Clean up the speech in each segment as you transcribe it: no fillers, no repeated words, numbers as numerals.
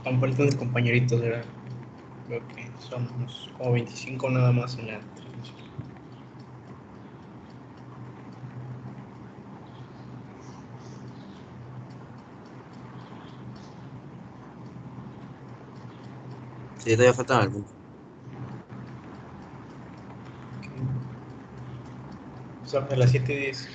Están faltando compañeritos, ¿verdad? Creo que somos como 25 nada más en la transmisión. Sí, todavía faltan algunos. O sea, a las 7:10.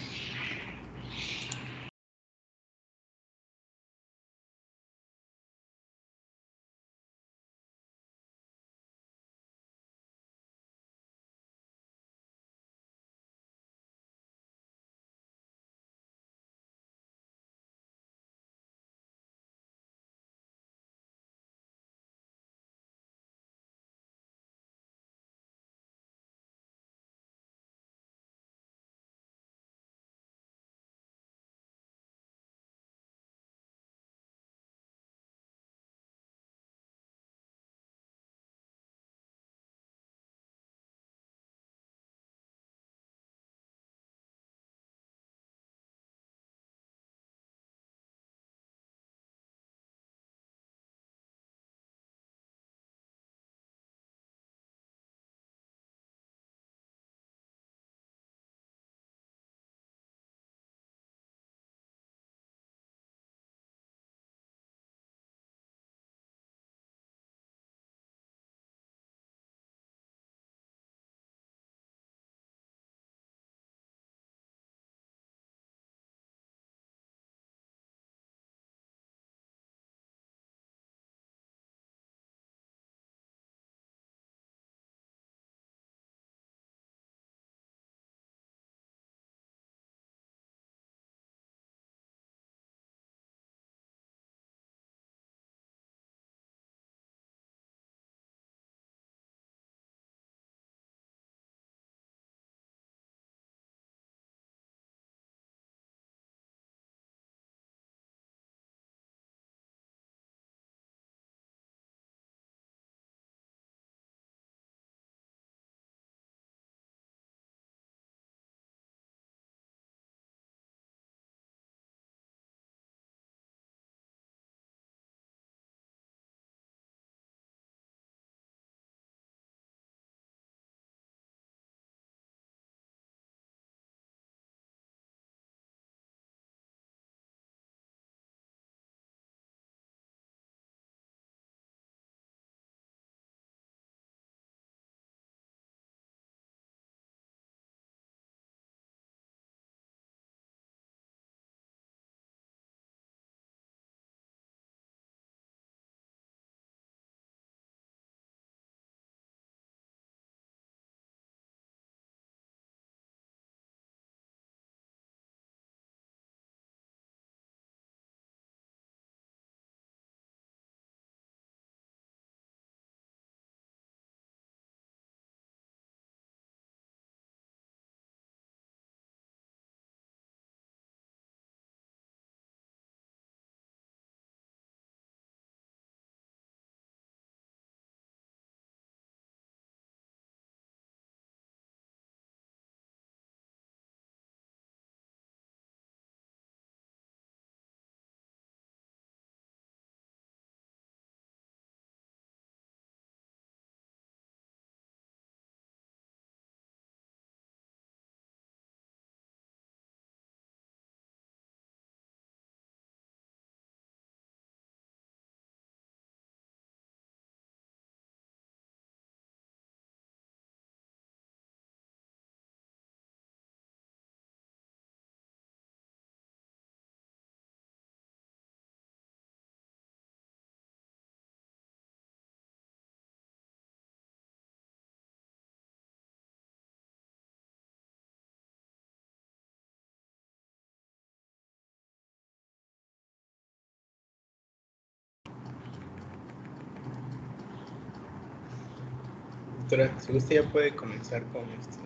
Doctora, si usted ya puede comenzar con esta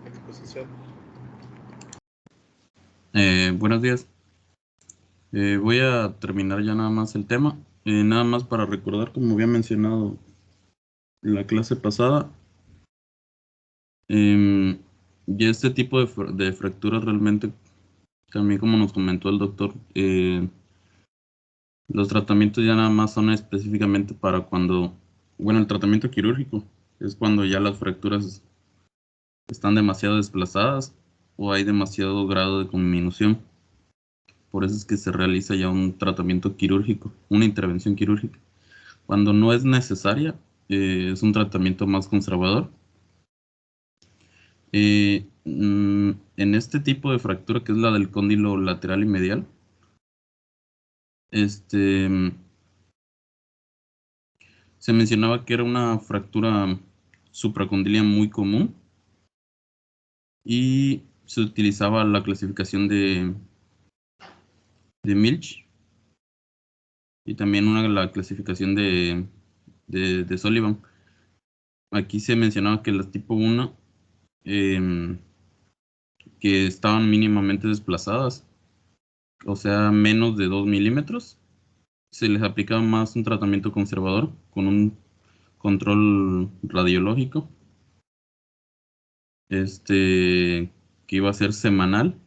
exposición. Buenos días. Voy a terminar ya nada más el tema. Nada más para recordar, como había mencionado en la clase pasada, em, y este tipo de fracturas realmente, también como nos comentó el doctor, Los tratamientos ya nada más son específicamente para cuando, bueno, el tratamiento quirúrgico es cuando ya las fracturas están demasiado desplazadas o hay demasiado grado de conminución. Por eso es que se realiza ya un tratamiento quirúrgico, una intervención quirúrgica. Cuando no es necesaria, es un tratamiento más conservador. En este tipo de fractura, que es la del cóndilo lateral y medial, se mencionaba que era una fractura supracondilia muy común y se utilizaba la clasificación de Milch y también la clasificación de Sullivan. Aquí se mencionaba que las tipo 1 que estaban mínimamente desplazadas, o sea, menos de 2 milímetros, se les aplicaba más un tratamiento conservador con un control radiológico, que iba a ser semanal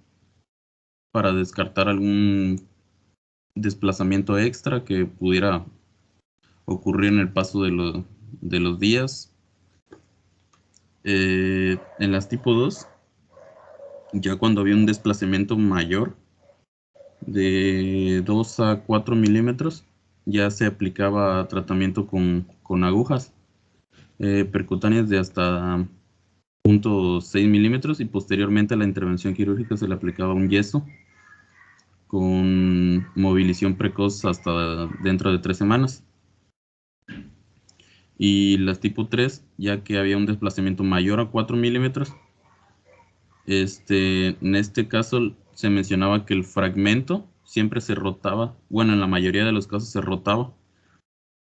para descartar algún desplazamiento extra que pudiera ocurrir en el paso de los días. En las tipo 2, ya cuando había un desplazamiento mayor de 2 a 4 milímetros, ya se aplicaba tratamiento con agujas percutáneas de hasta 0.6 milímetros y posteriormente a la intervención quirúrgica se le aplicaba un yeso con movilización precoz hasta dentro de 3 semanas. Y las tipo 3, ya que había un desplazamiento mayor a 4 milímetros, en este caso se mencionaba que el fragmento siempre se rotaba, bueno, en la mayoría de los casos se rotaba,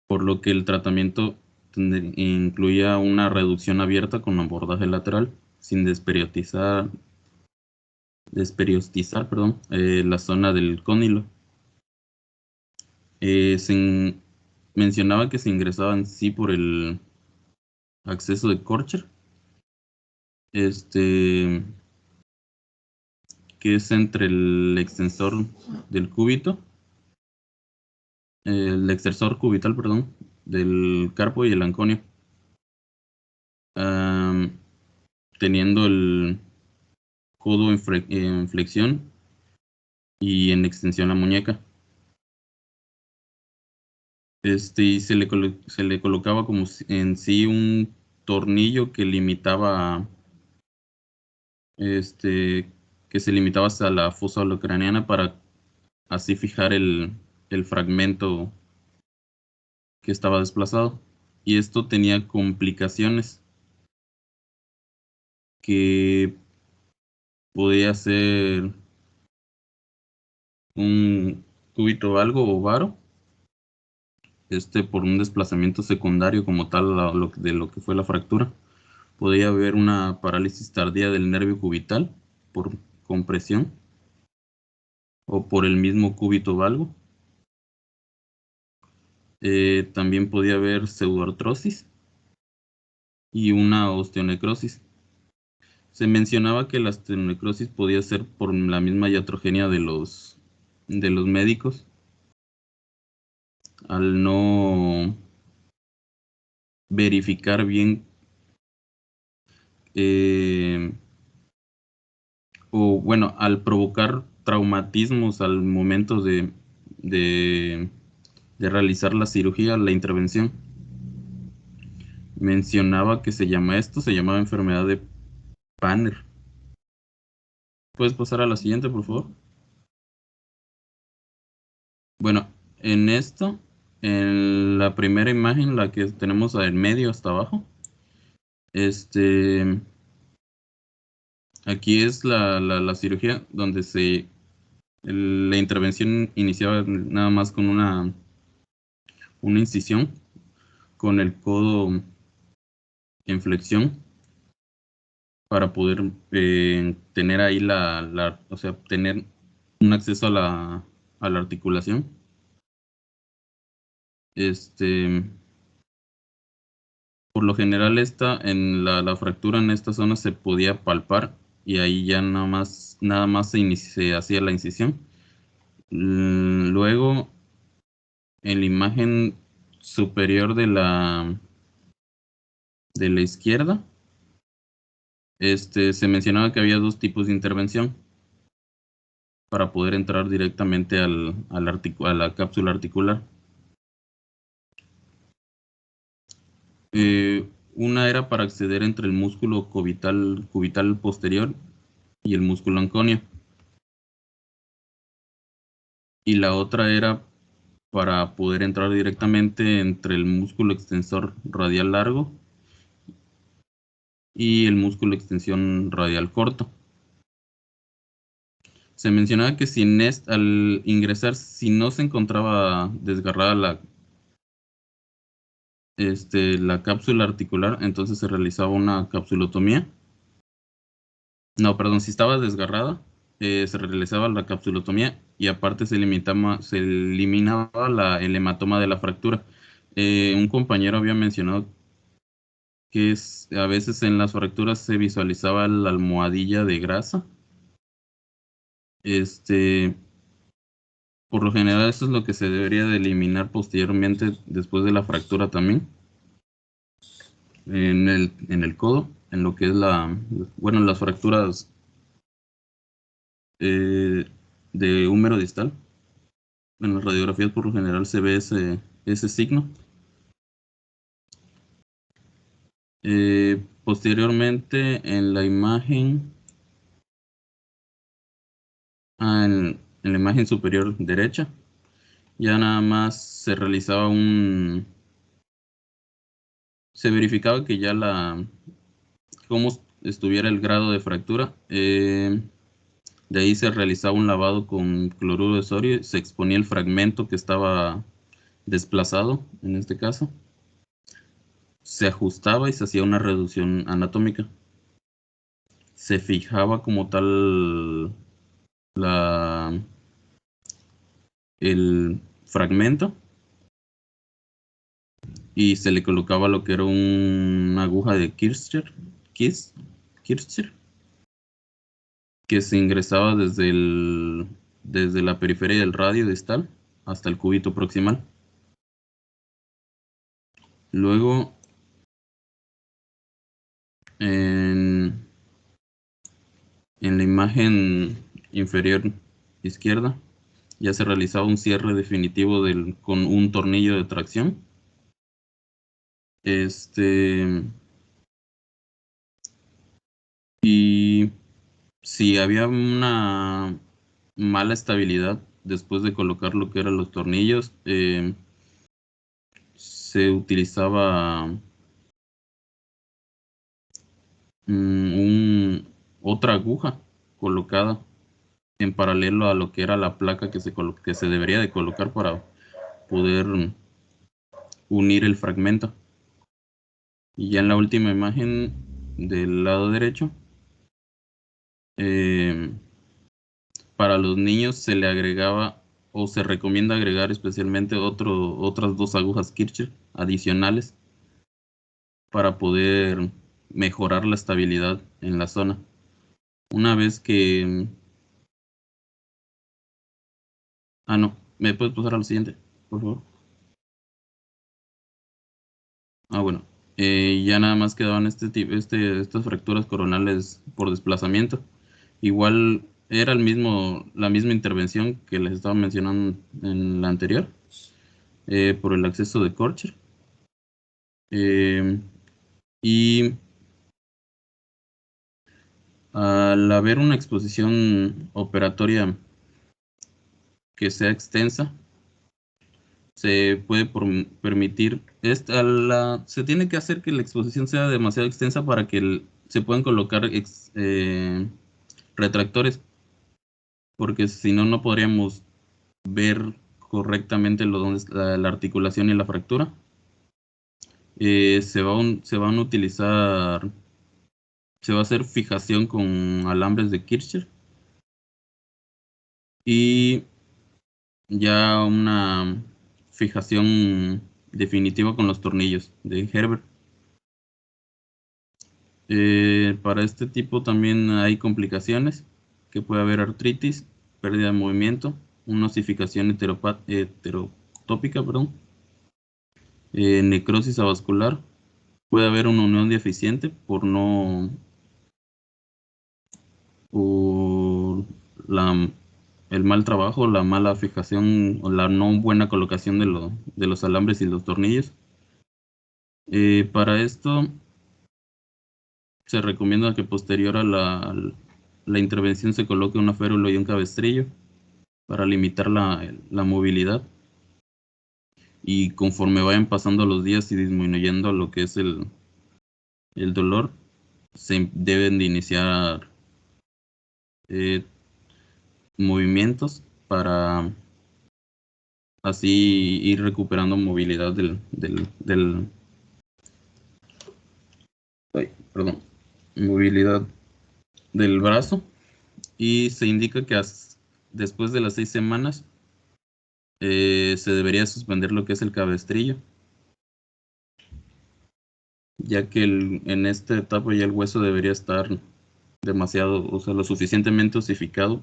por lo que el tratamiento incluía una reducción abierta con abordaje lateral, sin desperiostizar, perdón, la zona del cóndilo. Mencionaba que se ingresaba en sí por el acceso de Korcher, que es entre el extensor del cúbito, el extensor cubital, perdón, del carpo y el anconio, teniendo el codo en flexión y en extensión la muñeca. Y se le colocaba como en sí un tornillo que limitaba, que se limitaba hasta la fosa holocraniana para así fijar el fragmento que estaba desplazado. Y esto tenía complicaciones que podía ser un cúbito valgo o varo, por un desplazamiento secundario como tal de lo que fue la fractura. Podía haber una parálisis tardía del nervio cubital por compresión o por el mismo cúbito valgo. También podía haber pseudoartrosis y una osteonecrosis. Se mencionaba que la osteonecrosis podía ser por la misma iatrogenia de los médicos, al no verificar bien o bueno, al provocar traumatismos al momento de realizar la cirugía, la intervención. Mencionaba que se llamaba enfermedad de Panner. ¿Puedes pasar a la siguiente, por favor? Bueno, en la primera imagen, la que tenemos en medio hasta abajo, aquí es la cirugía donde la intervención iniciaba nada más con una incisión con el codo en flexión para poder tener ahí o sea, tener un acceso a la articulación. Por lo general en la fractura en esta zona se podía palpar y ahí ya nada más se hacía la incisión. Luego en la imagen superior de la izquierda, se mencionaba que había dos tipos de intervención para poder entrar directamente a la cápsula articular. Una era para acceder entre el músculo cubital posterior y el músculo anconio. Y la otra era para poder entrar directamente entre el músculo extensor radial largo y el músculo extensión radial corto. Se mencionaba que al ingresar, si no se encontraba desgarrada la cápsula articular, entonces se realizaba una capsulotomía. No, perdón, si estaba desgarrada, se realizaba la capsulotomía y aparte se eliminaba el hematoma de la fractura. Un compañero había mencionado que a veces en las fracturas se visualizaba la almohadilla de grasa. Por lo general eso es lo que se debería de eliminar posteriormente después de la fractura también. En el codo, en lo que es las fracturas de húmero distal. En las radiografías por lo general se ve ese signo. Posteriormente en la imagen, en la imagen superior derecha, ya nada más se realizaba se verificaba que ya cómo estuviera el grado de fractura. De ahí se realizaba un lavado con cloruro de sodio y se exponía el fragmento que estaba desplazado, en este caso. Se ajustaba y se hacía una reducción anatómica. Se fijaba como tal el fragmento y se le colocaba lo que era una aguja de Kircher, que se ingresaba desde la periferia del radio distal hasta el cúbito proximal. Luego, en la imagen inferior izquierda, ya se realizaba un cierre definitivo con un tornillo de tracción. Y si había una mala estabilidad después de colocar lo que eran los tornillos, se utilizaba otra aguja colocada en paralelo a lo que era la placa que se debería de colocar para poder unir el fragmento. Y ya en la última imagen del lado derecho, para los niños se le agregaba o se recomienda agregar especialmente otras dos agujas Kircher adicionales para poder mejorar la estabilidad en la zona. Una vez que... no, ¿me puedes pasar a lo siguiente, por favor? Bueno, ya nada más quedaban estas fracturas coronales por desplazamiento. Igual era la misma intervención que les estaba mencionando en la anterior, por el acceso de Kircher. Y al haber una exposición operatoria que sea extensa, se puede permitir, se tiene que hacer que la exposición sea demasiado extensa para que se puedan colocar retractores, porque si no, no podríamos ver correctamente donde es la articulación y la fractura. Se van a utilizar, se va a hacer fijación con alambres de Kircher y ya una fijación definitiva con los tornillos de Herbert. Para este tipo también hay complicaciones, que puede haber artritis, pérdida de movimiento, una osificación ectópica, perdón, necrosis avascular, puede haber una unión deficiente por el mal trabajo, la mala fijación o la no buena colocación de los alambres y los tornillos. Para esto se recomienda que posterior a la intervención se coloque una férula y un cabestrillo para limitar la movilidad. Y conforme vayan pasando los días y disminuyendo lo que es el dolor, se deben de iniciar movimientos para así ir recuperando movilidad movilidad del brazo, y se indica que después de las 6 semanas se debería suspender lo que es el cabestrillo, ya que en esta etapa ya el hueso debería estar demasiado, o sea, lo suficientemente osificado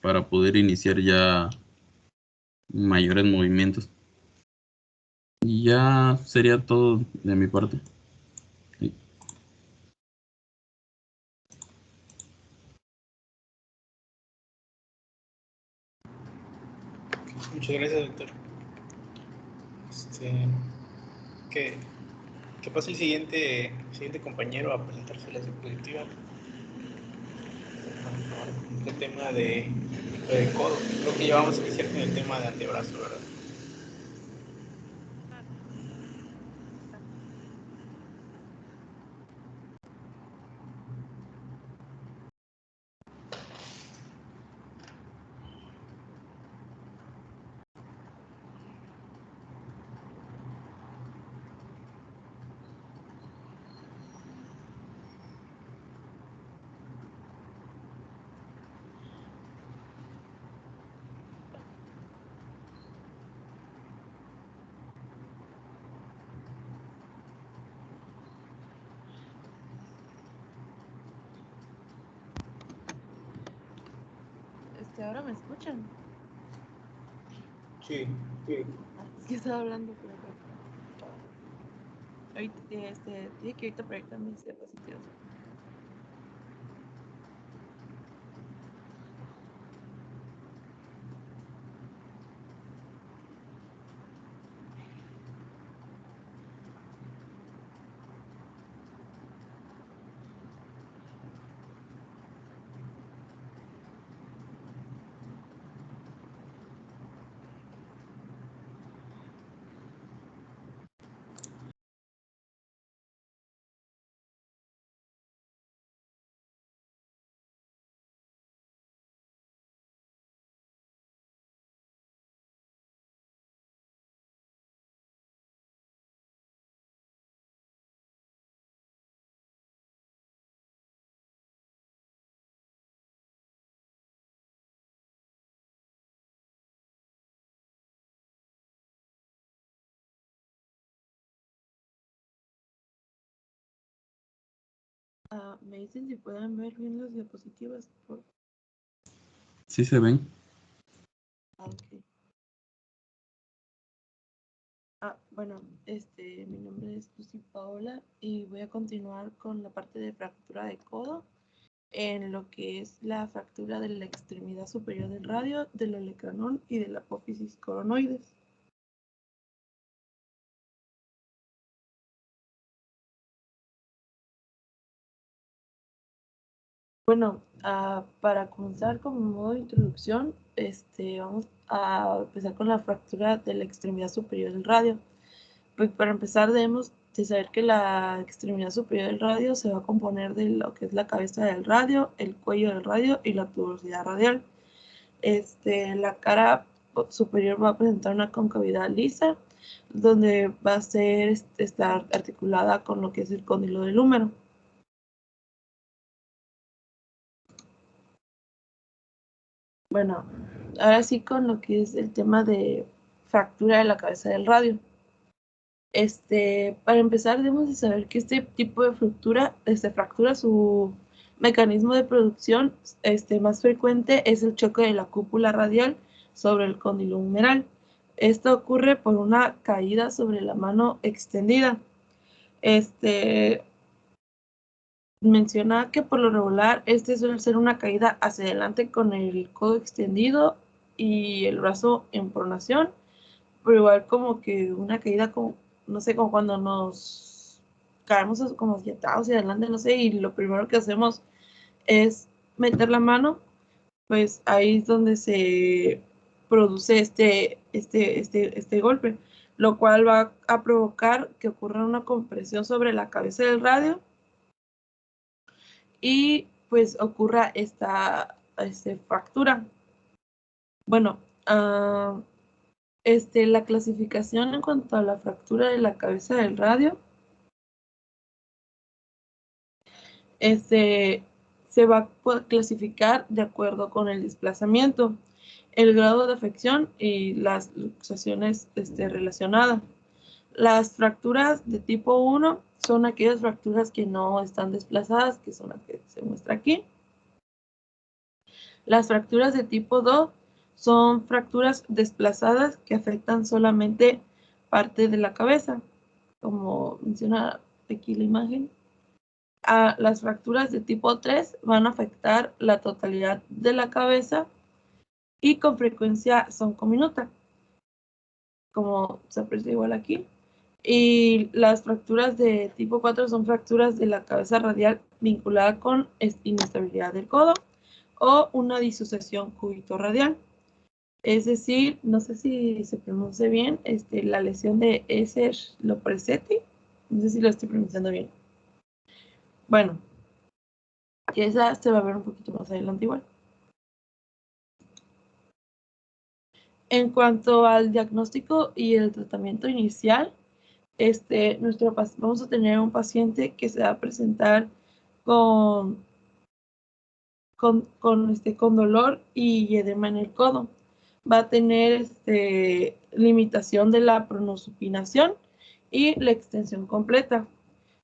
para poder iniciar ya mayores movimientos. Y ya sería todo de mi parte. Sí. Muchas gracias, doctor. Que pase el siguiente compañero a presentarse la diapositiva. El tema de codo. Creo que ya vamos a iniciar con el tema de antebrazo, ¿verdad? ¿Ahora me escuchan? Sí. Es que estaba hablando por acá. Ahorita, dije que ahorita proyectan mis diapositivas. Me dicen si pueden ver bien las diapositivas. Sí se ven. Ok. Bueno, mi nombre es Lucy Paola y voy a continuar con la parte de fractura de codo en lo que es la fractura de la extremidad superior del radio, del olecranon y de la apófisis coronoides. Bueno, para comenzar como modo de introducción, vamos a empezar con la fractura de la extremidad superior del radio. Pues para empezar debemos de saber que la extremidad superior del radio se va a componer de lo que es la cabeza del radio, el cuello del radio y la tuberosidad radial. La cara superior va a presentar una concavidad lisa, donde va a estar articulada con lo que es el cóndilo del húmero. Bueno, ahora sí con lo que es el tema de fractura de la cabeza del radio. Para empezar debemos de saber que este tipo de fractura, su mecanismo de producción más frecuente es el choque de la cúpula radial sobre el cóndilo humeral. Esto ocurre por una caída sobre la mano extendida. Menciona que por lo regular suele ser una caída hacia adelante con el codo extendido y el brazo en pronación, pero igual como que una caída como, no sé, como cuando nos caemos como hacia adelante, no sé, y lo primero que hacemos es meter la mano, pues ahí es donde se produce este golpe, lo cual va a provocar que ocurra una compresión sobre la cabeza del radio y pues ocurra esta fractura. Bueno, la clasificación en cuanto a la fractura de la cabeza del radio, se va a clasificar de acuerdo con el desplazamiento, el grado de afección y las luxaciones relacionadas. Las fracturas de tipo 1 son aquellas fracturas que no están desplazadas, que son las que se muestra aquí. Las fracturas de tipo 2 son fracturas desplazadas que afectan solamente parte de la cabeza, como menciona aquí la imagen. Las fracturas de tipo 3 van a afectar la totalidad de la cabeza y con frecuencia son comminuta, como se aprecia igual aquí. Y las fracturas de tipo 4 son fracturas de la cabeza radial vinculada con inestabilidad del codo o una disociación cúbito-radial. Es decir, no sé si se pronuncia bien, la lesión de Ehlers-Lopresetti, no sé si lo estoy pronunciando bien. Bueno, que esa se va a ver un poquito más adelante igual. En cuanto al diagnóstico y el tratamiento inicial, vamos a tener un paciente que se va a presentar con dolor y edema en el codo. Va a tener limitación de la pronosupinación y la extensión completa.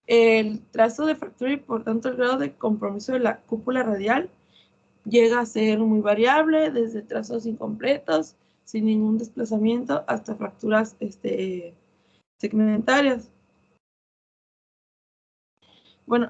El trazo de fractura y por tanto el grado de compromiso de la cúpula radial llega a ser muy variable, desde trazos incompletos, sin ningún desplazamiento, hasta fracturas segmentarias. Bueno,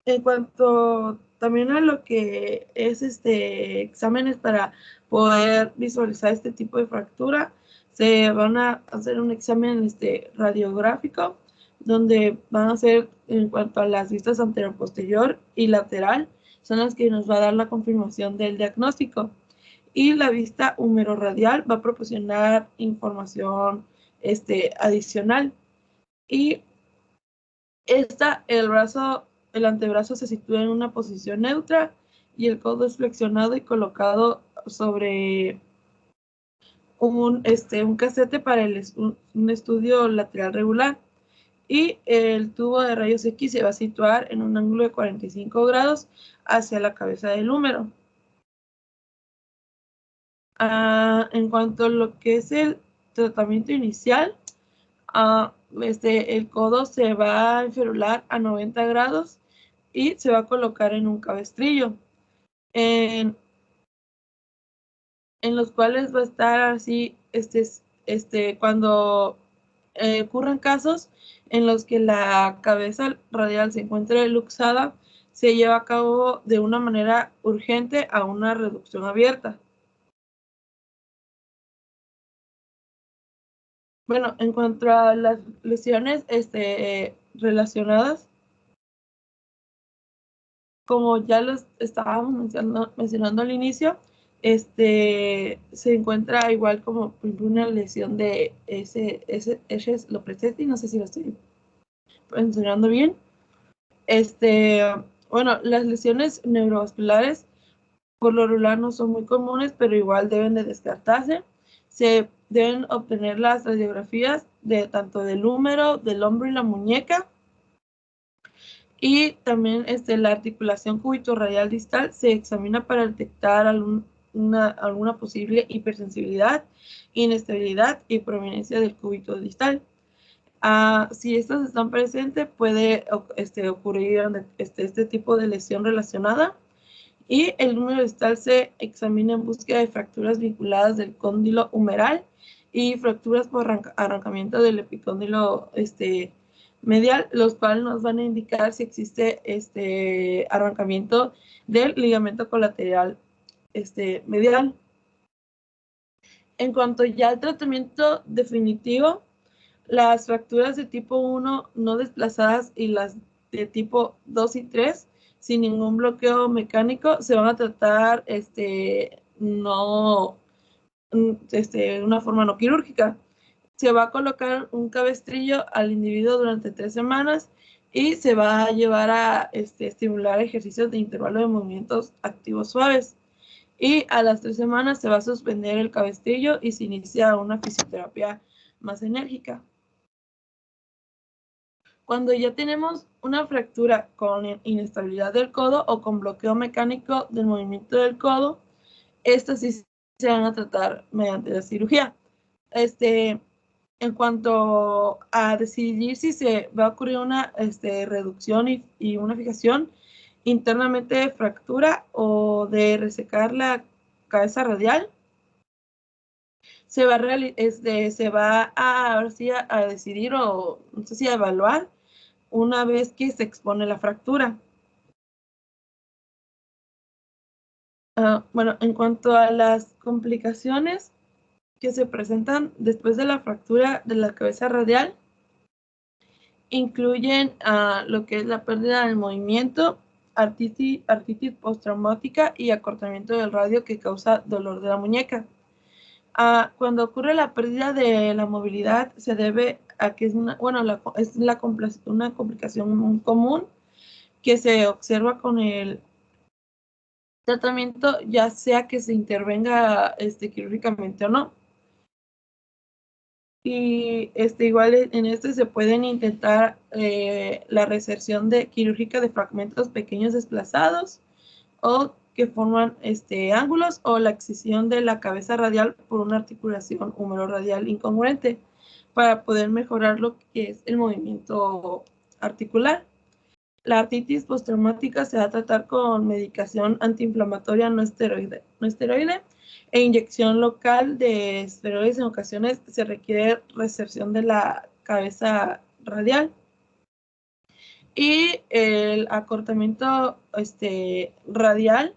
en cuanto también a lo que es exámenes para poder visualizar este tipo de fractura, se van a hacer un examen radiográfico, donde van a hacer en cuanto a las vistas anterior, posterior y lateral, son las que nos va a dar la confirmación del diagnóstico. Y la vista humerorradial va a proporcionar información adicional. Y el antebrazo se sitúa en una posición neutra y el codo es flexionado y colocado sobre un casete para un estudio lateral regular. Y el tubo de rayos X se va a situar en un ángulo de 45 grados hacia la cabeza del húmero. En cuanto a lo que es el tratamiento inicial, el codo se va a enferrular a 90 grados y se va a colocar en un cabestrillo, en los cuales va a estar así, cuando ocurran casos en los que la cabeza radial se encuentre luxada, se lleva a cabo de una manera urgente a una reducción abierta. Bueno, en cuanto a las lesiones relacionadas, como ya los estábamos mencionando al inicio, se encuentra igual como por ejemplo, una lesión de Ehlers-Lopresetti, no sé si lo estoy mencionando bien. Bueno, las lesiones neurovasculares por lo regular no son muy comunes, pero igual deben de descartarse. Se deben obtener las radiografías de tanto del húmero, del hombro y la muñeca. Y también la articulación cúbito-radial distal se examina para detectar alguna posible hipersensibilidad, inestabilidad y prominencia del cúbito distal. Si estas están presentes, puede ocurrir este tipo de lesión relacionada. Y el número distal se examina en búsqueda de fracturas vinculadas del cóndilo humeral y fracturas por arrancamiento del epicóndilo medial, los cuales nos van a indicar si existe arrancamiento del ligamento colateral medial. En cuanto ya al tratamiento definitivo, las fracturas de tipo 1 no desplazadas y las de tipo 2 y 3 sin ningún bloqueo mecánico se van a tratar de una forma no quirúrgica. Se va a colocar un cabestrillo al individuo durante 3 semanas y se va a llevar a estimular ejercicios de intervalo de movimientos activos suaves. Y a las 3 semanas se va a suspender el cabestrillo y se inicia una fisioterapia más enérgica. Cuando ya tenemos una fractura con inestabilidad del codo o con bloqueo mecánico del movimiento del codo, estas sí se van a tratar mediante la cirugía. En cuanto a decidir si se va a ocurrir una reducción y una fijación internamente de fractura o de resecar la cabeza radial, se va a decidir o no sé si a evaluar una vez que se expone la fractura. Bueno, en cuanto a las complicaciones que se presentan después de la fractura de la cabeza radial, incluyen lo que es la pérdida del movimiento, artritis postraumática y acortamiento del radio que causa dolor de la muñeca. Cuando ocurre la pérdida de la movilidad, se debe a que es una complicación común que se observa con el tratamiento, ya sea que se intervenga quirúrgicamente o no. Y igual en se pueden intentar la reserción quirúrgica de fragmentos pequeños desplazados o que forman ángulos, o la excisión de la cabeza radial por una articulación húmero-radial incongruente para poder mejorar lo que es el movimiento articular. La artritis postraumática se va a tratar con medicación antiinflamatoria no esteroide e inyección local de esteroides. En ocasiones se requiere reserción de la cabeza radial. Y el acortamiento radial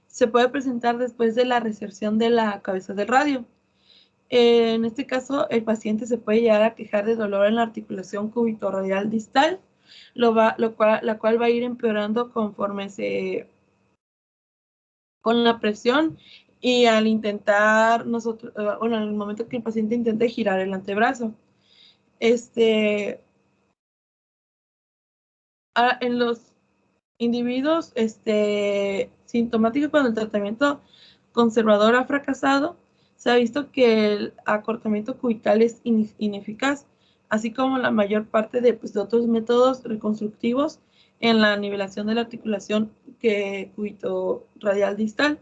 se puede presentar después de la reserción de la cabeza del radio. En este caso, el paciente se puede llegar a quejar de dolor en la articulación cúbito-radial distal, la cual va a ir empeorando conforme con la presión y al intentar en el momento que el paciente intente girar el antebrazo. En los individuos sintomáticos cuando el tratamiento conservador ha fracasado, se ha visto que el acortamiento cubital es ineficaz, así como la mayor parte de otros métodos reconstructivos en la nivelación de la articulación cúbito-radial distal.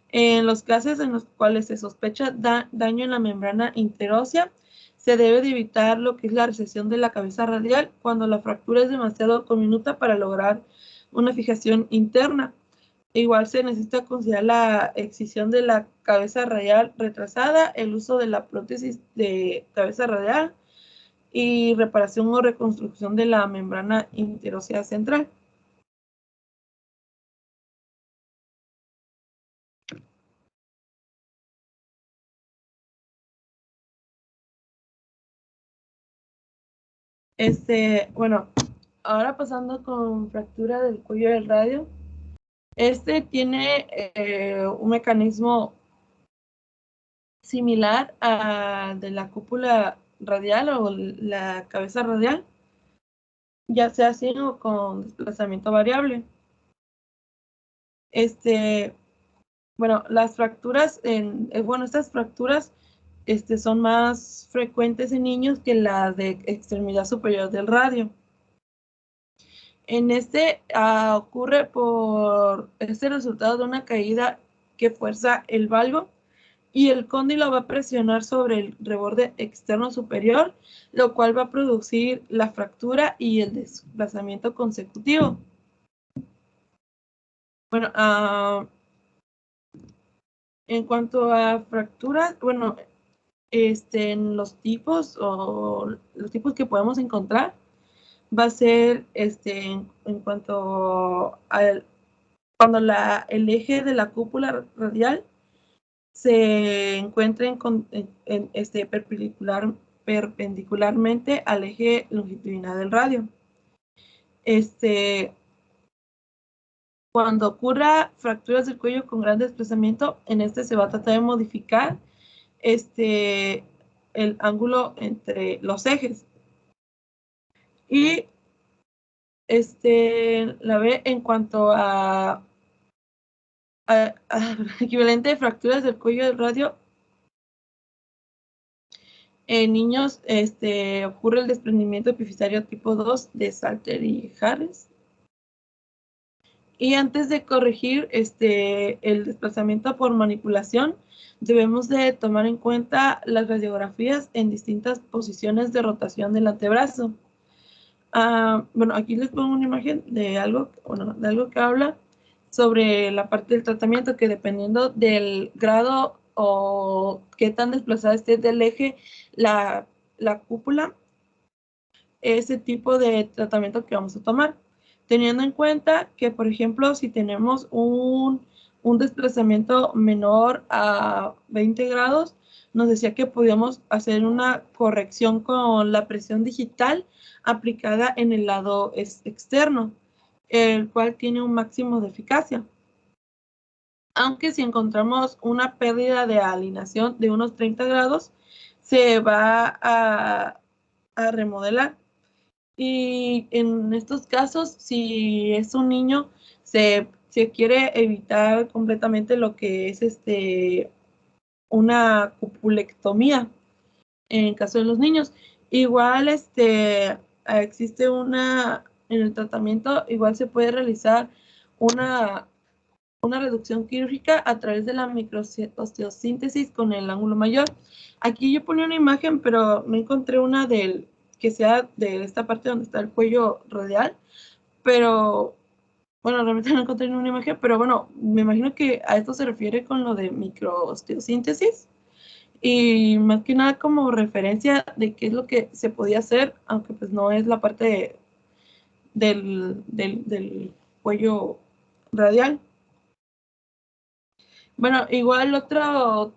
En los casos en los cuales se sospecha daño en la membrana interósea, se debe de evitar lo que es la recesión de la cabeza radial cuando la fractura es demasiado diminuta para lograr una fijación interna. Igual se necesita considerar la excisión de la cabeza radial retrasada, el uso de la prótesis de cabeza radial y reparación o reconstrucción de la membrana interósea central. Bueno, ahora pasando con fractura del cuello del radio. Tiene un mecanismo similar al de la cúpula radial o la cabeza radial, ya sea sin o con desplazamiento variable. Bueno, las fracturas, estas fracturas son más frecuentes en niños que la de extremidad superior del radio. En ocurre por resultado de una caída que fuerza el valgo y el cóndilo va a presionar sobre el reborde externo superior, lo cual va a producir la fractura y el desplazamiento consecutivo. Bueno, en cuanto a fracturas, bueno, en los tipos o los tipos que podemos encontrar, va a ser en cuanto al cuando el eje de la cúpula radial se encuentra perpendicularmente al eje longitudinal del radio. Cuando ocurra fracturas del cuello con gran desplazamiento, se va a tratar de modificar el ángulo entre los ejes. Y la ve en cuanto a equivalente de fracturas del cuello del radio. En niños ocurre el desprendimiento epifisario tipo 2 de Salter y Harris. Y antes de corregir el desplazamiento por manipulación, debemos de tomar en cuenta las radiografías en distintas posiciones de rotación del antebrazo. Bueno, aquí les pongo una imagen de algo que habla sobre la parte del tratamiento, que dependiendo del grado o qué tan desplazada esté del eje la cúpula, ese tipo de tratamiento que vamos a tomar. Teniendo en cuenta que, por ejemplo, si tenemos un desplazamiento menor a 20 grados, nos decía que podíamos hacer una corrección con la presión digital aplicada en el lado externo, el cual tiene un máximo de eficacia. Aunque si encontramos una pérdida de alineación de unos 30 grados, se va a remodelar. Y en estos casos, si es un niño, se quiere evitar completamente lo que es una cupulectomía en caso de los niños. Igual existe en el tratamiento, igual se puede realizar una reducción quirúrgica a través de la microosteosíntesis con el ángulo mayor. Aquí yo ponía una imagen, pero no encontré una que sea de esta parte donde está el cuello radial, pero bueno, realmente no encontré ninguna imagen, pero bueno, me imagino que a esto se refiere con lo de microosteosíntesis, y más que nada como referencia de qué es lo que se podía hacer, aunque pues no es la parte del cuello radial. Bueno, igual otro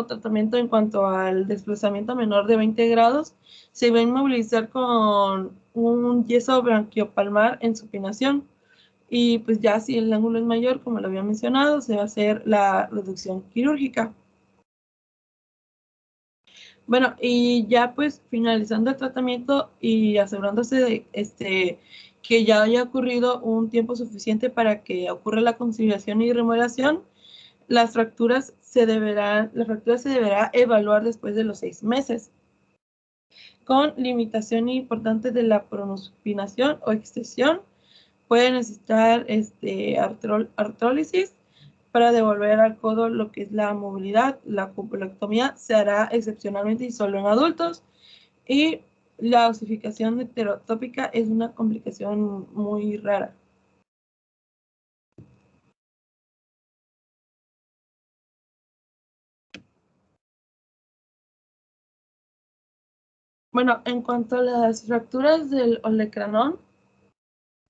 tratamiento en cuanto al desplazamiento menor de 20 grados se va a inmovilizar con un yeso branquiopalmar en supinación. Y pues ya si el ángulo es mayor, como lo había mencionado, se va a hacer la reducción quirúrgica. Bueno, y ya pues finalizando el tratamiento y asegurándose de que ya haya ocurrido un tiempo suficiente para que ocurra la conciliación y remodelación, las fracturas se deberá evaluar después de los 6 meses, con limitación importante de la pronosupinación o extensión. Puede necesitar artrólisis para devolver al codo lo que es la movilidad. La cupulectomía se hará excepcionalmente y solo en adultos, y la osificación heterotópica es una complicación muy rara. Bueno, en cuanto a las fracturas del olecranon,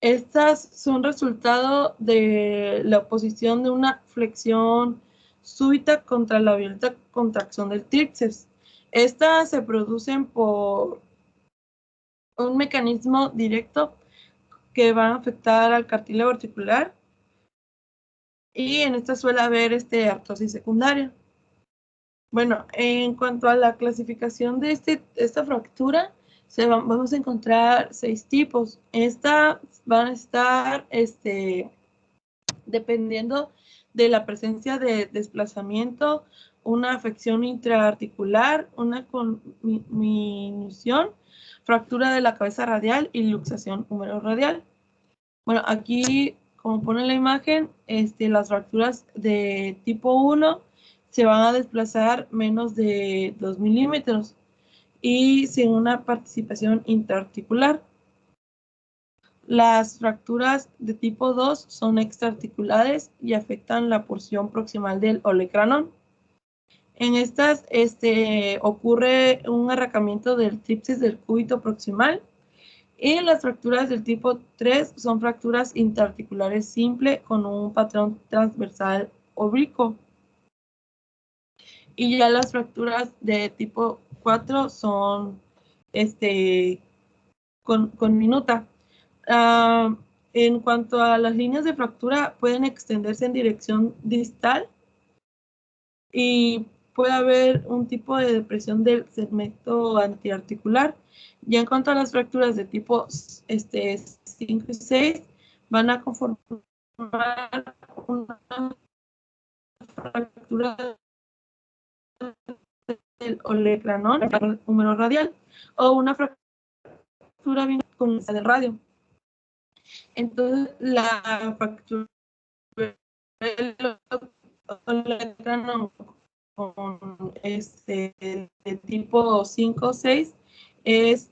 estas son resultado de la oposición de una flexión súbita contra la violenta contracción del tríceps. Estas se producen por un mecanismo directo que va a afectar al cartílago articular, y en esta suele haber artrosis secundaria. Bueno, en cuanto a la clasificación de esta fractura, vamos a encontrar 6 tipos. Estas van a estar dependiendo de la presencia de desplazamiento, una afección intraarticular, una conminución, fractura de la cabeza radial y luxación húmero-radial. Bueno, aquí, como pone la imagen, las fracturas de tipo 1 se van a desplazar menos de 2 milímetros y sin una participación intraarticular. Las fracturas de tipo 2 son extraarticulares y afectan la porción proximal del olecranon. En estas ocurre un arrancamiento del tripsis del cúbito proximal. Y las fracturas del tipo 3 son fracturas interarticulares simples con un patrón transversal oblicuo. Y ya las fracturas de tipo 4 son con minuta. En cuanto a las líneas de fractura, pueden extenderse en dirección distal y puede haber un tipo de depresión del segmento antiarticular. Y en cuanto a las fracturas de tipo 5 y 6, van a conformar una fractura del olecranon, húmero radial, o una fractura con del radio. Entonces, la fractura del olecranon con de tipo 5 o 6 es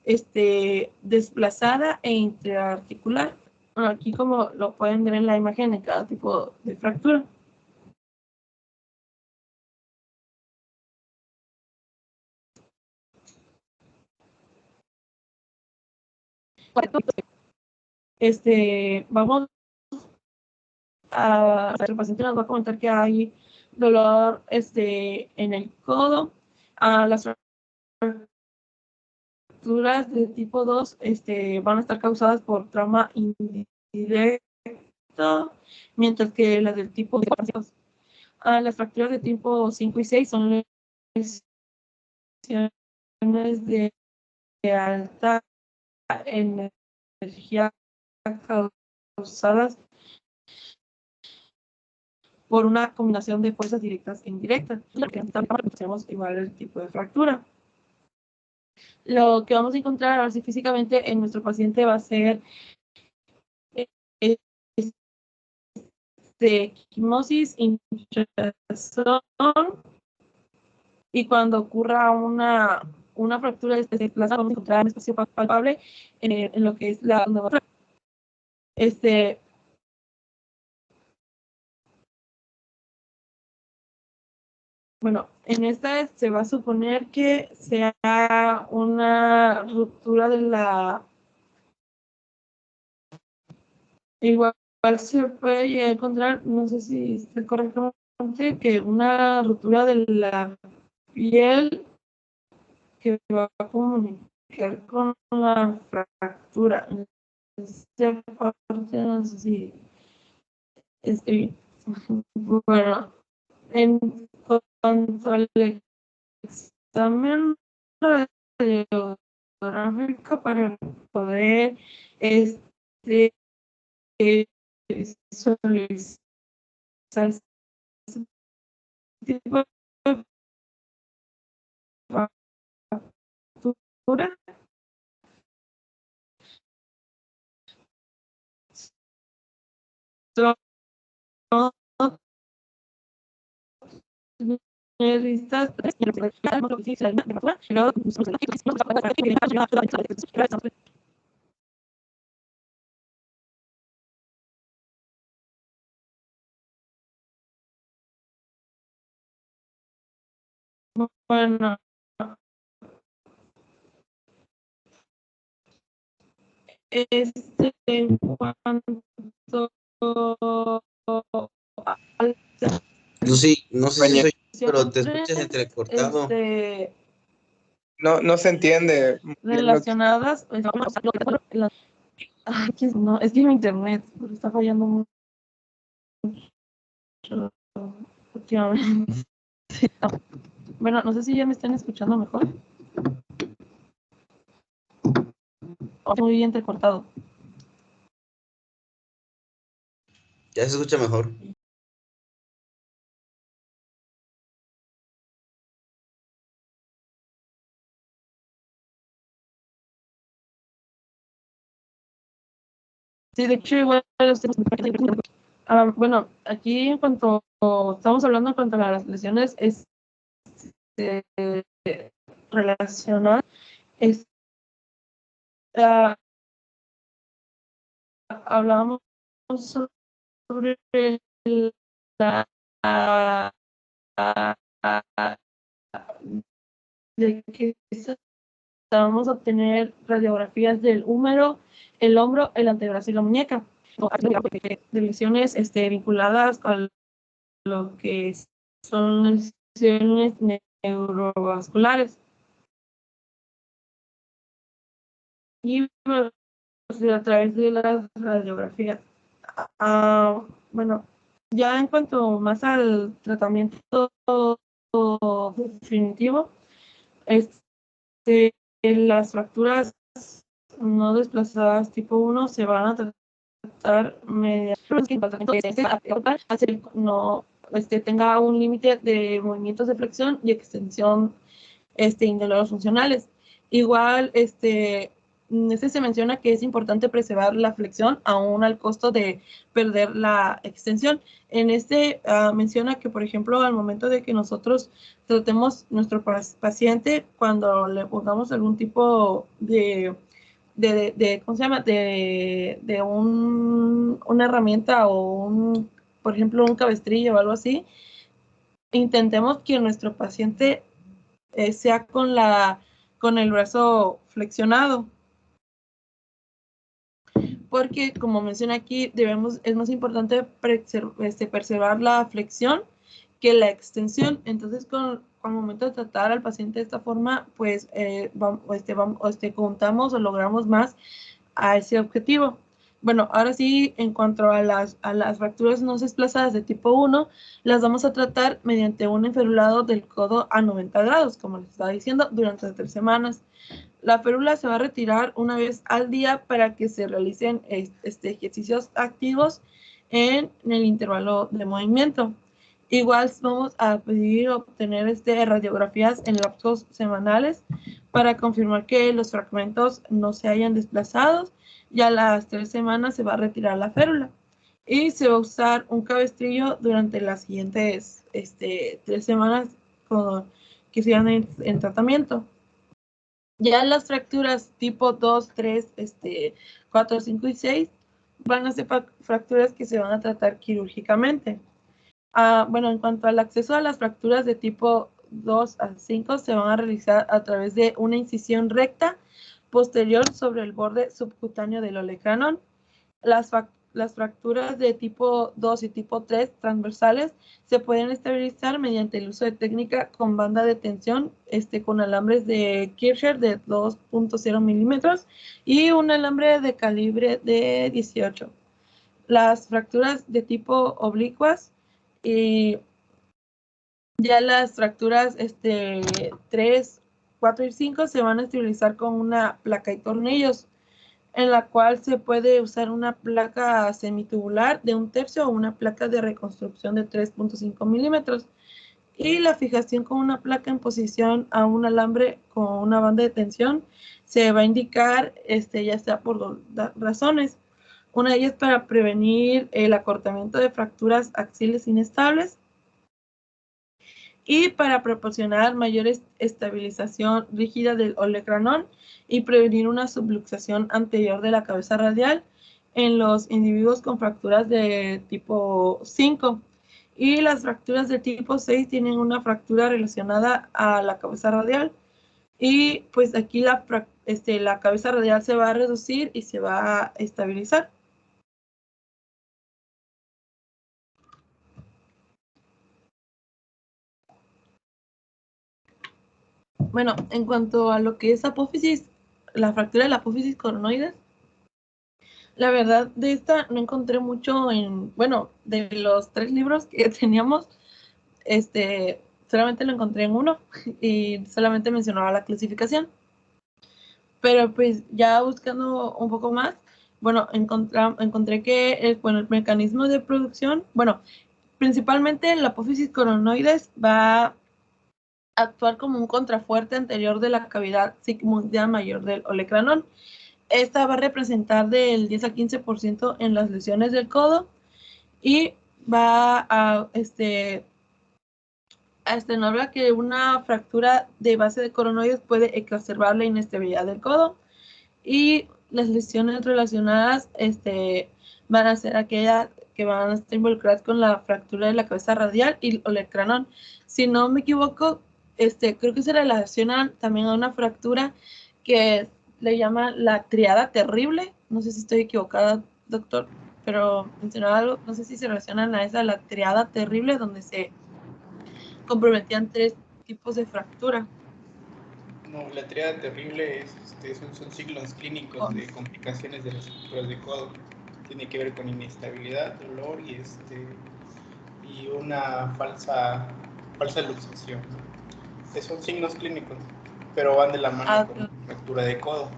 desplazada e intraarticular. Bueno, aquí como lo pueden ver en la imagen en cada tipo de fractura. Vamos a el paciente nos va a comentar que hay dolor en el codo. Las fracturas de tipo 2 van a estar causadas por trauma indirecto, mientras que las del tipo 2, las fracturas de tipo 5 y 6 son lesiones de alta energía causadas por una combinación de fuerzas directas e indirectas. Tenemos igual el tipo de fractura. Lo que vamos a encontrar ahora sí físicamente en nuestro paciente va a ser equimosis, hinchazón, y cuando ocurra una fractura de este plaza, vamos a encontrar un espacio palpable en lo que es la bueno, en esta se va a suponer que sea una ruptura de la... Igual se puede llegar a encontrar, no sé si está correctamente, que una ruptura de la piel que va a comunicar con la fractura. Esta parte no sé si estoy... Bueno, en cuanto al examen radiográfico para poder visualizar este tipo de factura, son listas. Bueno, en cuanto al Lucy, no sé si soy yo, pero te situaciones, escuchas entrecortado. No se entiende. relacionadas, no, es que mi internet está fallando mucho últimamente. Bueno, no sé si ya me están escuchando mejor. Muy entrecortado. Ya se escucha mejor. Sí, de hecho, igual, bueno, aquí en cuanto estamos hablando en cuanto a las lesiones relacionadas, hablábamos sobre la de que vamos a obtener radiografías del húmero, el hombro, el antebrazo y la muñeca, de lesiones vinculadas a lo que son lesiones neurovasculares. Y a través de las radiografías. Bueno, ya en cuanto más al tratamiento definitivo, las fracturas no desplazadas tipo 1 se van a tratar mediante no tenga un límite de movimientos de flexión y extensión indoloros funcionales. Igual, se menciona que es importante preservar la flexión aún al costo de perder la extensión. En menciona que, por ejemplo, al momento de que nosotros tratemos nuestro paciente, cuando le pongamos algún tipo ¿cómo se llama? De una herramienta o por ejemplo, un cabestrillo o algo así, intentemos que nuestro paciente sea con el brazo flexionado, porque como menciona aquí, es más importante preservar la flexión que la extensión. Entonces, al momento de tratar al paciente de esta forma, pues contamos o logramos más a ese objetivo. Bueno, ahora sí, en cuanto a las fracturas no desplazadas de tipo 1, las vamos a tratar mediante un enferulado del codo a 90 grados, como les estaba diciendo, durante 3 semanas. La férula se va a retirar una vez al día para que se realicen ejercicios activos en el intervalo de movimiento. Igual vamos a pedir obtener radiografías en lapsos semanales para confirmar que los fragmentos no se hayan desplazado. Y a las 3 semanas se va a retirar la férula. Y se va a usar un cabestrillo durante las siguientes 3 semanas que sigan en tratamiento. Ya las fracturas tipo 2, 3, 4, 5 y 6 van a ser fracturas que se van a tratar quirúrgicamente. Bueno, en cuanto al acceso a las fracturas de tipo 2 a 5, se van a realizar a través de una incisión recta posterior sobre el borde subcutáneo del olecranon. Las fracturas de tipo 2 y tipo 3 transversales se pueden estabilizar mediante el uso de técnica con banda de tensión con alambres de Kircher de 2.0 milímetros y un alambre de calibre de 18. Las fracturas de tipo oblicuas y ya las fracturas 3, 4 y 5 se van a estabilizar con una placa y tornillos, en la cual se puede usar una placa semitubular de 1/3 o una placa de reconstrucción de 3.5 milímetros. Y la fijación con una placa en posición a un alambre con una banda de tensión se va a indicar ya sea por 2 razones. Una de ellas para prevenir el acortamiento de fracturas axiales inestables y para proporcionar mayor estabilización rígida del olecranon y prevenir una subluxación anterior de la cabeza radial en los individuos con fracturas de tipo 5. Y las fracturas de tipo 6 tienen una fractura relacionada a la cabeza radial. Y pues aquí la cabeza radial se va a reducir y se va a estabilizar. Bueno, en cuanto a lo que es apófisis, la fractura de la apófisis coronoides, la verdad de esta no encontré mucho de los 3 libros que teníamos, solamente lo encontré en uno y solamente mencionaba la clasificación. Pero pues ya buscando un poco más, encontré que el mecanismo de producción, principalmente la apófisis coronoides va a actuar como un contrafuerte anterior de la cavidad sigmoidea mayor del olecranon. Esta va a representar del 10 al 15% en las lesiones del codo y va a estenar que una fractura de base de coronoides puede exacerbar la inestabilidad del codo. Y las lesiones relacionadas van a ser aquellas que van a estar involucradas con la fractura de la cabeza radial y o el cráneo. Si no me equivoco, creo que se relacionan también a una fractura que le llaman la triada terrible. No sé si estoy equivocada, doctor, pero mencionaba algo. No sé si se relacionan a esa, la triada terrible, donde se comprometían 3 tipos de fractura. No, la triada terrible son signos clínicos de complicaciones de las fracturas de codo. Tiene que ver con inestabilidad, dolor y una falsa luxación. Son signos clínicos, pero van de la mano con fractura de codo,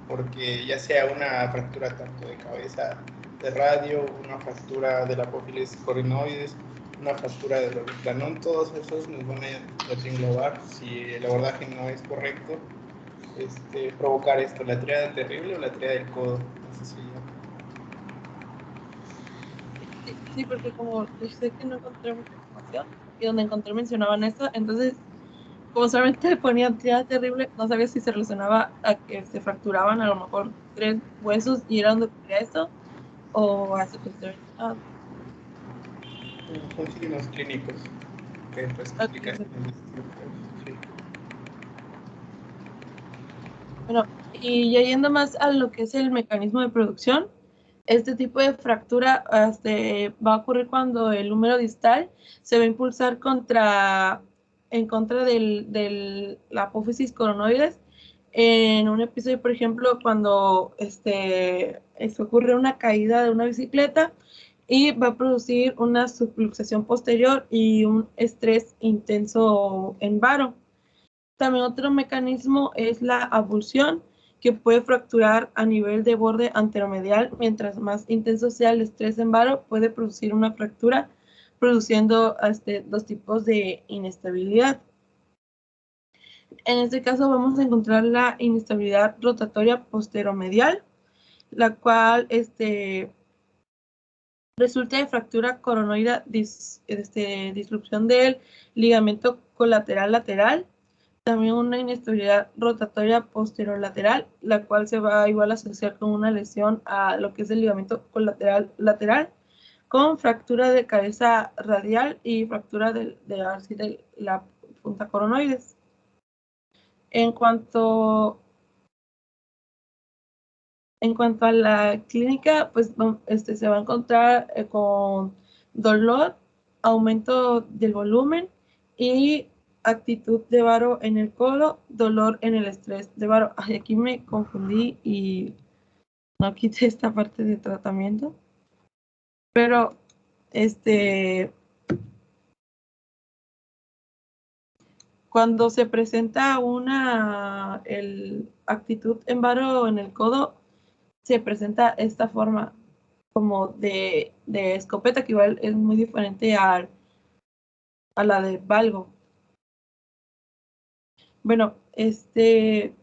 porque ya sea una fractura tanto de cabeza de radio, una fractura de la apófisis corinoides, una fractura del orbiclanón, todos esos nos van a englobar, si el abordaje no es correcto, provocar esto, la triada terrible o la triada del codo, no sé si Sí, porque como yo sé que no encontré mucha información y donde encontré mencionaban esto, entonces como solamente le ponían triada terrible, no sabía si se relacionaba a que se fracturaban a lo mejor 3 huesos y era donde ocurría esto, o a eso que estoy mencionando. son signos clínicos que pues explicaciones sí. Bueno, y ya yendo más a lo que es el mecanismo de producción, este tipo de fractura va a ocurrir cuando el húmero distal se va a impulsar en contra de la apófisis coronoides. En un episodio, por ejemplo, cuando ocurre una caída de una bicicleta y va a producir una subluxación posterior y un estrés intenso en varo. También otro mecanismo es la abulsión, que puede fracturar a nivel de borde anteromedial. Mientras más intenso sea el estrés en varo, puede producir una fractura, produciendo 2 tipos de inestabilidad. En este caso vamos a encontrar la inestabilidad rotatoria posteromedial, la cual resulta de fractura coronoide, disrupción del ligamento colateral lateral. También una inestabilidad rotatoria posterolateral, la cual se va igual a asociar con una lesión a lo que es el ligamento colateral lateral, con fractura de cabeza radial y fractura de la punta coronoides. En cuanto a la clínica, pues se va a encontrar con dolor, aumento del volumen y actitud de varo en el codo, dolor en el estrés de varo. Ay, aquí me confundí y no quité esta parte de tratamiento. Pero cuando se presenta actitud en varo en el codo, se presenta esta forma como de escopeta, que igual es muy diferente a la de valgo. Bueno, en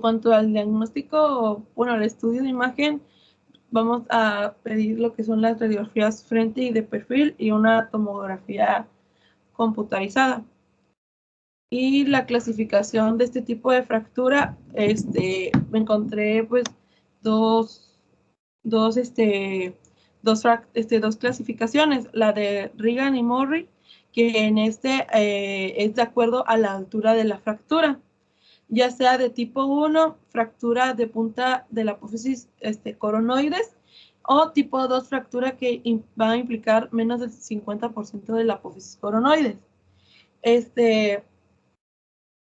cuanto al diagnóstico, bueno, al estudio de imagen, vamos a pedir lo que son las radiografías frente y de perfil y una tomografía computarizada. Y la clasificación de este tipo de fractura, me encontré pues dos clasificaciones, la de Regan y Murray, que en es de acuerdo a la altura de la fractura, ya sea de tipo 1, fractura de punta de la apófisis coronoides, o tipo 2, fractura que va a implicar menos del 50% de la apófisis coronoides.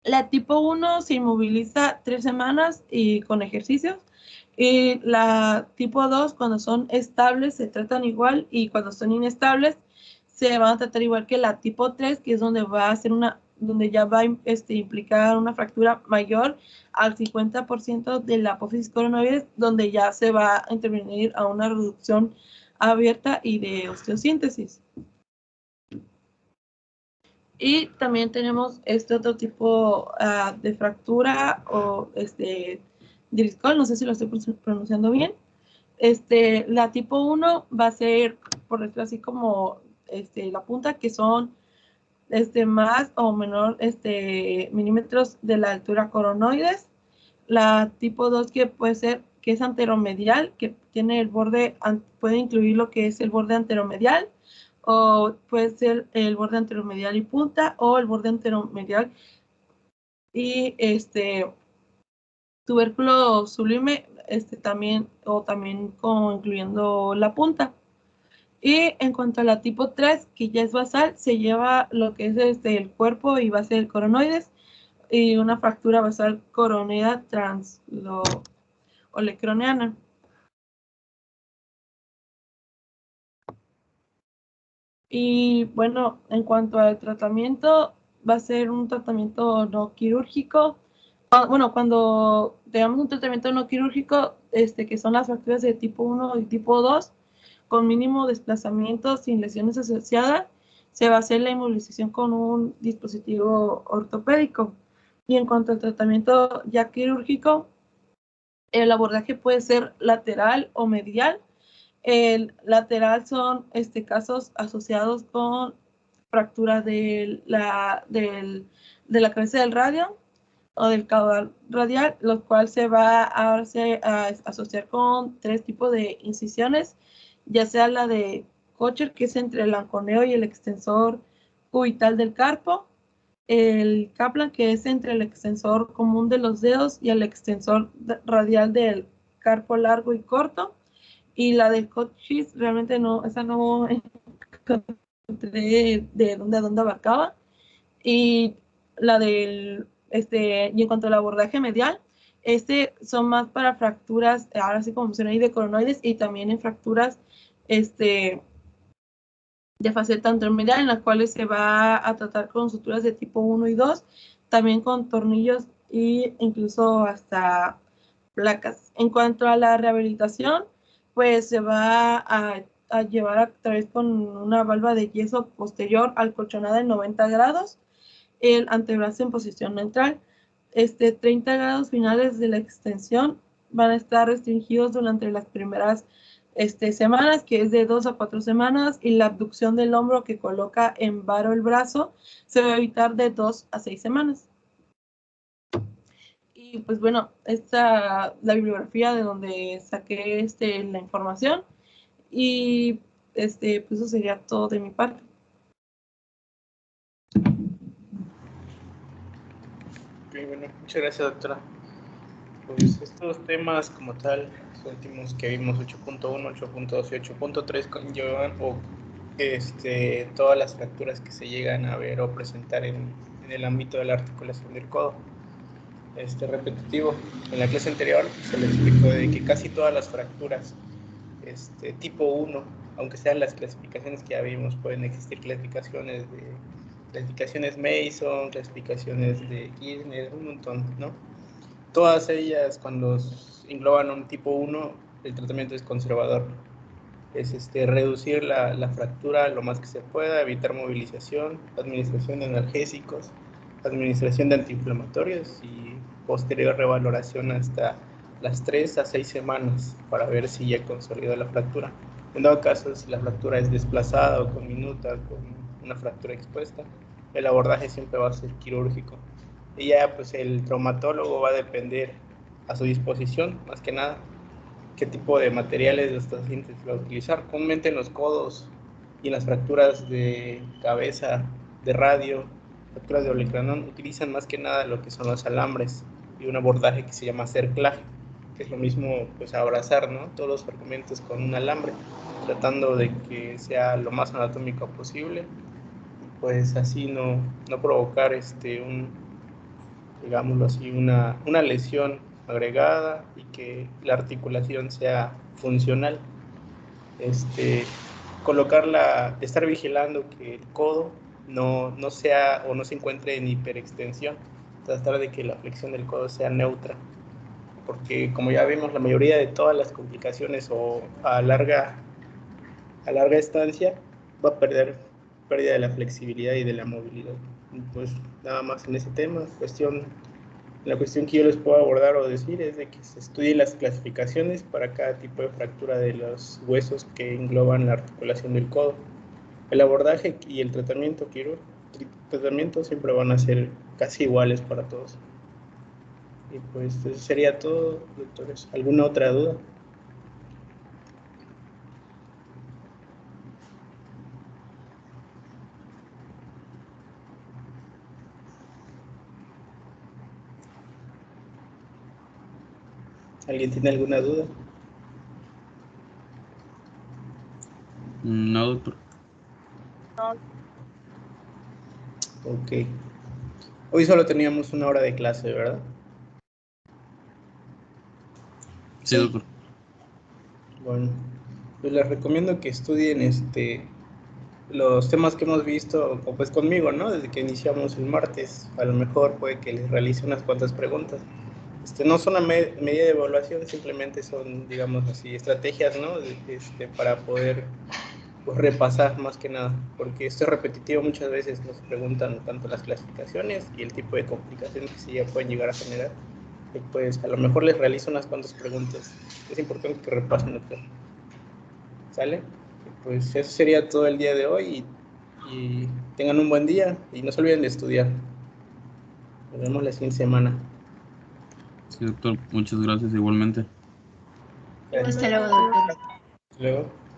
La tipo 1 se inmoviliza 3 semanas y con ejercicios. Y la tipo 2, cuando son estables, se tratan igual, y cuando son inestables, se van a tratar igual que la tipo 3, que es donde va a ser donde ya va a implicar una fractura mayor al 50% de la apófisis coronoides, donde ya se va a intervenir a una reducción abierta y de osteosíntesis. Y también tenemos este otro tipo de fractura o Driscoll, no sé si lo estoy pronunciando bien. La tipo 1 va a ser, por decirlo así, como la punta, que son más o menor milímetros de la altura coronoides. La tipo 2 que puede ser, que es anteromedial, que tiene el borde, puede incluir lo que es el borde anteromedial, o puede ser el borde anteromedial y punta, o el borde anteromedial y tubérculo sublime, también, o también incluyendo la punta. Y en cuanto a la tipo 3, que ya es basal, se lleva lo que es el cuerpo y base del coronoides, y una fractura basal coronoidea olecroneana. Y bueno, en cuanto al tratamiento, va a ser un tratamiento no quirúrgico. Bueno, cuando tengamos un tratamiento no quirúrgico, que son las fracturas de tipo 1 y tipo 2, con mínimo desplazamiento sin lesiones asociadas, se va a hacer la inmovilización con un dispositivo ortopédico. Y en cuanto al tratamiento ya quirúrgico, el abordaje puede ser lateral o medial. El lateral son casos asociados con fractura de la cabeza del radio o del caudal radial, lo cual se va a asociar con 3 tipos de incisiones, ya sea la de Kocher, que es entre el anconeo y el extensor cubital del carpo, el Kaplan, que es entre el extensor común de los dedos y el extensor radial del carpo largo y corto, y la de Cochise, realmente no, esa no encontré de dónde abarcaba, y la del, y en cuanto al abordaje medial, son más para fracturas, ahora sí como mencioné, de coronoides, y también en fracturas, de faceta anteromedial, en las cuales se va a tratar con suturas de tipo 1 y 2, también con tornillos e incluso hasta placas. En cuanto a la rehabilitación, pues se va a llevar a través con una valva de yeso posterior acolchonada en 90 grados, el antebrazo en posición neutral. 30 grados finales de la extensión van a estar restringidos durante las primeras semanas, que es de 2 a 4 semanas, y la abducción del hombro que coloca en varo el brazo se va a evitar de 2 a 6 semanas. Y pues bueno, esta la bibliografía de donde saqué la información, y pues eso sería todo de mi parte. Okay, bueno, muchas gracias, doctora. Pues estos temas como tal, los últimos que vimos, 8.1, 8.2 y 8.3, conllevan todas las fracturas que se llegan a ver o presentar en el ámbito de la articulación del codo. Repetitivo, en la clase anterior se le explicó de que casi todas las fracturas tipo 1, aunque sean las clasificaciones que ya vimos, pueden existir clasificaciones Mason, clasificaciones de Kirchner, un montón, ¿no? Todas ellas, cuando engloban un tipo 1, el tratamiento es conservador. Es reducir la fractura lo más que se pueda, evitar movilización, administración de analgésicos, administración de antiinflamatorios y posterior revaloración hasta las 3 a 6 semanas para ver si ya consolidó la fractura. En dado caso, si la fractura es desplazada o con minuta, con una fractura expuesta, el abordaje siempre va a ser quirúrgico. Y ya pues el traumatólogo va a depender a su disposición, más que nada, qué tipo de materiales los pacientes va a utilizar. Comúnmente en los codos y en las fracturas de cabeza, de radio, fracturas de olecranon, utilizan más que nada lo que son los alambres y un abordaje que se llama cerclaje, que es lo mismo pues abrazar, ¿no?, todos los fragmentos con un alambre, tratando de que sea lo más anatómico posible, pues así no provocar digámoslo así, una lesión agregada y que la articulación sea funcional. Estar vigilando que el codo no sea o no se encuentre en hiperextensión, tratar de que la flexión del codo sea neutra, porque como ya vimos, la mayoría de todas las complicaciones o a larga estancia va a perder pérdida de la flexibilidad y de la movilidad. Pues nada más en ese tema, la cuestión que yo les puedo abordar o decir es de que se estudien las clasificaciones para cada tipo de fractura de los huesos que engloban la articulación del codo. El abordaje y el tratamiento quirúrgico siempre van a ser casi iguales para todos. Y pues eso sería todo, doctores. ¿Alguna otra duda? ¿Alguien tiene alguna duda? No, doctor. Ok. Hoy solo teníamos 1 hora de clase, ¿verdad? Sí, doctor. Bueno, pues les recomiendo que estudien los temas que hemos visto, o pues conmigo, ¿no? Desde que iniciamos el martes. A lo mejor puede que les realice unas cuantas preguntas. No son una medida de evaluación, simplemente son, digamos así, estrategias, ¿no? Para poder pues, repasar más que nada, porque esto es repetitivo, muchas veces nos preguntan tanto las clasificaciones y el tipo de complicaciones que se ya pueden llegar a generar. Y pues a lo mejor les realizo unas cuantas preguntas. Es importante que repasen, doctor. ¿Sale? Y pues eso sería todo el día de hoy y tengan un buen día y no se olviden de estudiar. Nos vemos la siguiente semana. Sí, doctor. Muchas gracias igualmente. Gracias. Hasta luego, doctor. Hasta luego.